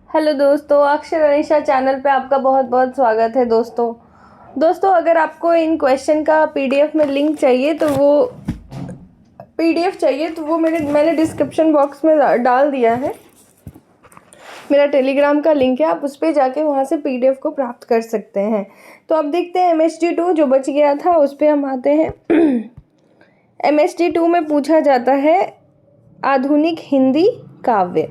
Hello दोस्तों, अक्षर Anisha channel पे आपका बहुत बहुत स्वागत है। दोस्तों अगर आपको इन क्वेश्चन का पीडीएफ में लिंक चाहिए तो वो मैंने डिस्क्रिप्शन बॉक्स में डाल दिया है। मेरा टेलीग्राम का लिंक है, आप उस पर जाके वहाँ से पीडीएफ को प्राप्त कर सकते हैं। तो अब देखते हैं MHD2 जो बच गया था उस पर हम आते हैं। MHD2 में पूछा जाता है आधुनिक हिंदी काव्य,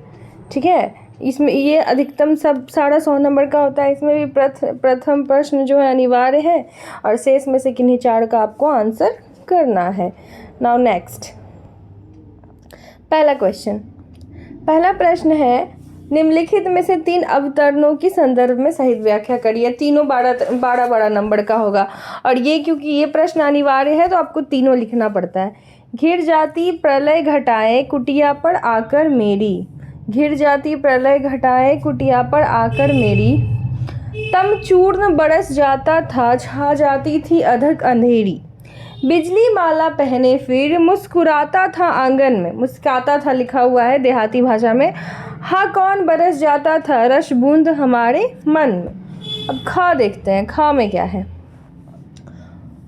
ठीक है। इसमें ये अधिकतम सब 150 नंबर का होता है। इसमें भी प्रथम प्रश्न जो है अनिवार्य है और शेष में से किन्हीं 4 का आपको आंसर करना है। नाउ नेक्स्ट, पहला प्रश्न है निम्नलिखित में से 3 अवतरणों की संदर्भ में सहित व्याख्या करिए। तीनों 12 नंबर का होगा और ये क्योंकि ये प्रश्न अनिवार्य है तो आपको तीनों लिखना पड़ता है। घिर जाती प्रलय घटाए कुटिया पर आकर मेरी, घिर जाती प्रलय घटाए कुटिया पर आकर मेरी, तम चूर्ण बरस जाता था छा जाती थी अधक अंधेरी, बिजली माला पहने फिर मुस्कुराता था आंगन में, मुस्कुराता था लिखा हुआ है देहाती भाषा में, हा कौन बरस जाता था रस बूंद हमारे मन में। अब खा देखते हैं, खा में क्या है।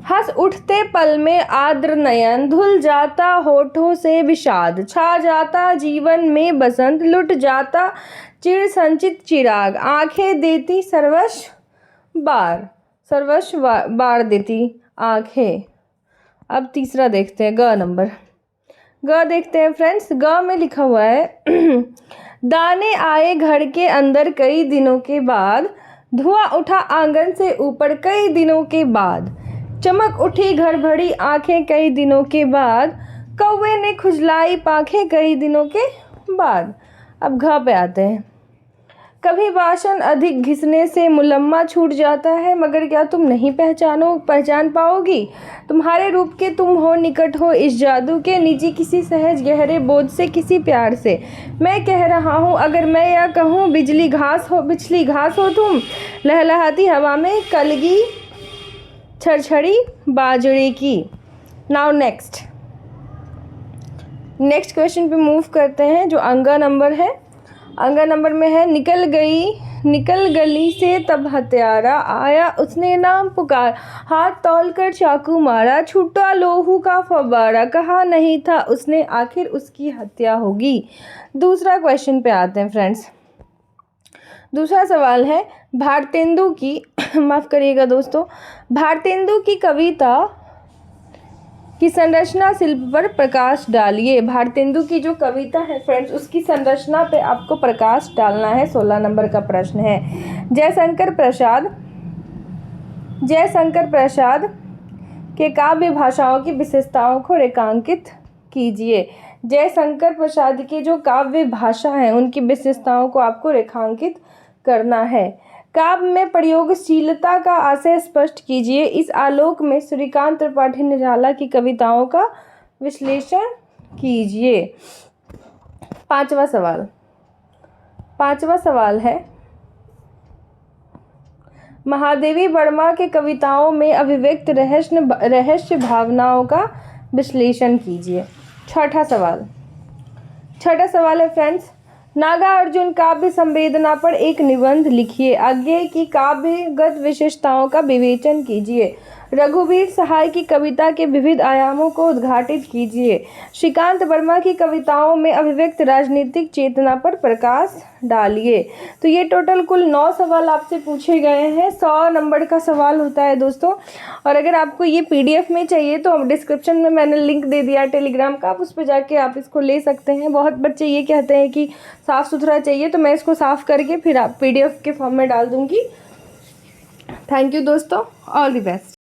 हंस उठते पल में आर्द्र नयन, धुल जाता होठों से विषाद, छा जाता जीवन में बसंत, लुट जाता चिर संचित चिराग, आंखें देती सर्वस्व बार देती आंखें। अब तीसरा देखते हैं, ग नंबर। ग देखते हैं फ्रेंड्स, ग में लिखा हुआ है दाने आए घर के अंदर कई दिनों के बाद, धुआं उठा आंगन से ऊपर कई दिनों के बाद, चमक उठी घर भरी आंखें कई दिनों के बाद, कौवे ने खुजलाई पांखें कई दिनों के बाद। अब घ पे आते हैं। कभी वासन अधिक घिसने से मुलम्मा छूट जाता है, मगर क्या तुम नहीं पहचान पाओगी। तुम्हारे रूप के तुम हो निकट हो इस जादू के, निजी किसी सहज गहरे बोझ से किसी प्यार से। मैं कह रहा हूँ अगर मैं या कहूँ बिजली घास हो तुम, लहलहाती हवा में कलगी छड़छड़ी बाजरे की। नाउ नेक्स्ट क्वेश्चन पे मूव करते हैं जो अंगा नंबर है। अंगा नंबर में है निकल गली से तब हत्यारा आया, उसने नाम पुकार, हाथ तौल कर चाकू मारा, छूटा लोहू का फव्वारा, कहा नहीं था उसने आखिर उसकी हत्या होगी। दूसरा क्वेश्चन पे आते हैं फ्रेंड्स। दूसरा सवाल है भारतेंदु की माफ़ करिएगा दोस्तों, भारतेंदु की कविता की संरचना शिल्प पर प्रकाश डालिए। भारतेंदु की जो कविता है फ्रेंड्स उसकी संरचना पे आपको प्रकाश डालना है। 16 नंबर का प्रश्न है। जयशंकर प्रसाद के काव्य भाषाओं की विशेषताओं को रेखांकित कीजिए। जयशंकर प्रसाद की जो काव्य भाषा है उनकी विशेषताओं को आपको रेखांकित करना है। काव्य में प्रयोगशीलता का आशय स्पष्ट कीजिए। इस आलोक में सूर्यकांत त्रिपाठी निराला की कविताओं का विश्लेषण कीजिए। पांचवा सवाल है महादेवी वर्मा के कविताओं में अभिव्यक्त रहस्य भावनाओं का विश्लेषण कीजिए। छठा सवाल है फ्रेंड्स, नागार्जुन काव्य संवेदना पर एक निबंध लिखिए। आगे की काव्यगत विशेषताओं का विवेचन कीजिए। रघुवीर सहाय की कविता के विविध आयामों को उद्घाटित कीजिए। श्रीकांत वर्मा की कविताओं में अभिव्यक्त राजनीतिक चेतना पर प्रकाश डालिए। तो ये टोटल कुल 9 सवाल आपसे पूछे गए हैं। 100 नंबर का सवाल होता है दोस्तों। और अगर आपको ये PDF में चाहिए तो डिस्क्रिप्शन में मैंने लिंक दे दिया टेलीग्राम का, आप उस पर जाके आप इसको ले सकते हैं। बहुत बच्चे ये कहते हैं कि साफ़ सुथरा चाहिए, तो मैं इसको साफ़ करके फिर आप PDF के फॉर्म में डाल दूँगी। थैंक यू दोस्तों, ऑल द बेस्ट।